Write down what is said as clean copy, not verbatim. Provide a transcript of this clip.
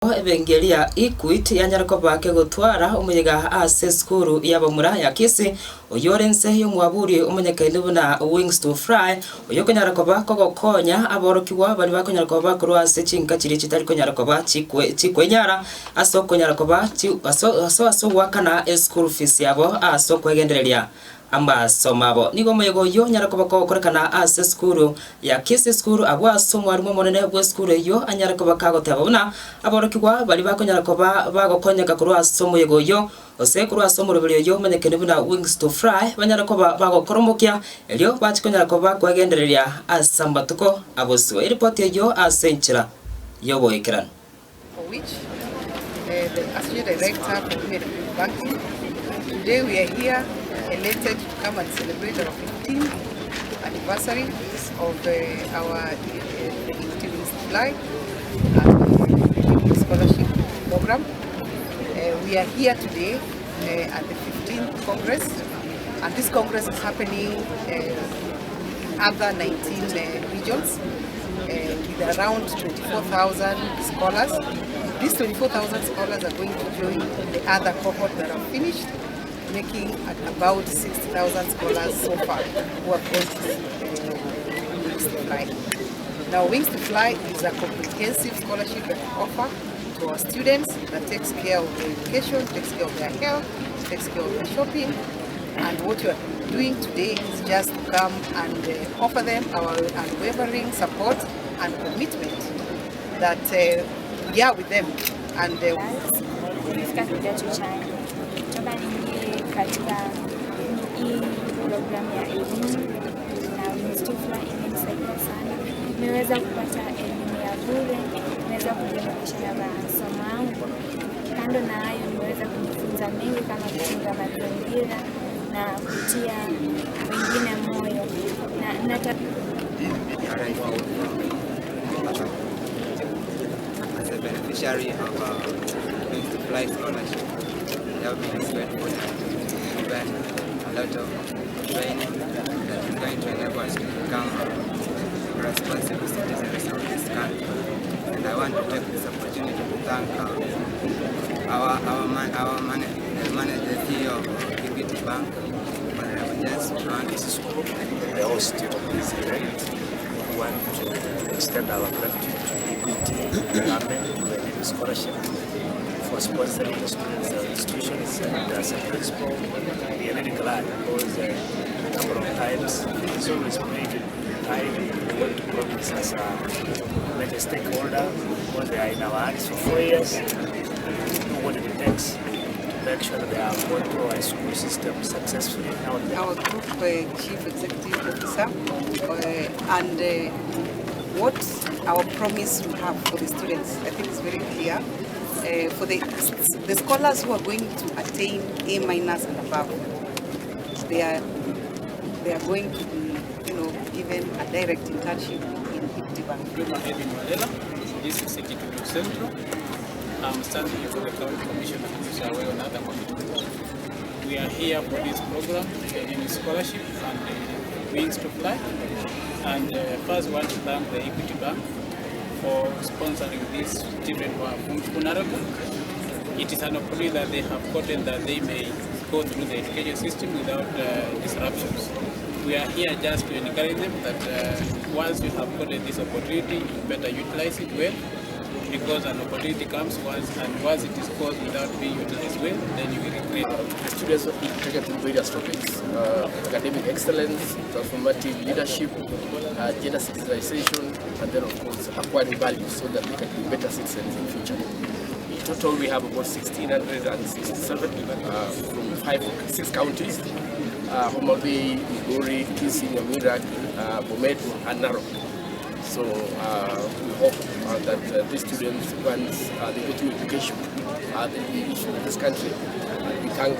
Ebengeria Equity yanyarukoba ke gutwara umuyiga ase Esukuru ya Abamura ya Kisii oyorense yo mwaburi umunyakainde buna Wings to Fly oyo konyarukoba kogokonya aborokiwa bali bakonyarukoba kurwa ase chinka chiri chitari konyarukoba chikwenyara aso konyarukoba aso wakana Esukuru fees yabo aso kwegendereria amba somabo nigo moyego yo nyarakoba Gokorekana ase Esukuru ya Kisii Esukuru abwa somwarimu monene bwa Esukuru yo anyarakoba kagoteba buna aborokigwa bali bakonyarakoba bagokonyeka kurwa ase moyego yo ose kurwa ase Omoroberio yo menyekene buna Wings to Fly banyarakoba bagokoromokia elio bachikonyarakoba kwegendereria ase mbatuko aboswe report yo ase nchira yo boikiran which the associate director of banking. Today we are here elated to come and celebrate our 15th anniversary of our Wings to Fly scholarship program. We are here today at the 15th Congress, and this Congress is happening in other 19 regions with around 24,000 scholars. These 24,000 scholars are going to join the other cohort that have finished, making about 60,000 scholars so far who have gone to Wings to Fly. Now, Wings to Fly is a comprehensive scholarship that we offer to our students that takes care of their education, takes care of their health, takes care of their shopping. And what you are doing today is just to come and offer them our unwavering support and commitment that we are with them. And katika hii programu ya elimu na Wings to Fly imenisaidia sana. Nimeweza kupata elimu ya bure, nimeweza kujielimisha na masomo yangu. Kando na hayo, nimeweza kujifunza mengi kama kutunza mazingira na kutia wengine moyo. Na as a beneficiary of Wings to Fly scholarship, they have been given a lot of training that is going to enable us to become responsible citizens of this country. And I want to take this opportunity to thank the CEO of Equity Bank, the host of this event. We want to extend our gratitude to Equity government for the scholarship, for sponsoring the students and institutions, and as a principal, we are really glad because a number of times it's always been time we want to promise as a stakeholder because they are in our hands for 4 years and do what it takes to make sure that they are going through our school system successfully. Our group chief executive officer and what our promise we have for the students, I think is very clear. For the scholars who are going to attain A- and above, they are going to be, given a direct internship in Equity Bank. This is Esukuru Central. I'm standing for the County Commission of on other commitments. We are here for this program in scholarship and Wings to Fly. And first, I want to thank the Equity Bank for sponsoring these children who are vulnerable. It is an opportunity that they have gotten that they may go through the education system without disruptions. We are here just to encourage them that once you have gotten this opportunity, you better utilize it well, because an opportunity comes once, and once it is caught without being utilized well, then you will regret. The students are integrated in various topics: academic excellence, transformative leadership, gender citizenization, and then of course acquiring values so that they can be better citizens in the future. In total, we have about 1,667 from 6 counties: Omoroberio, Migori, Kisii, Abamura, Bomet, and Narok. So we hope that these students, once they go to education, they will be useful in this country. We thank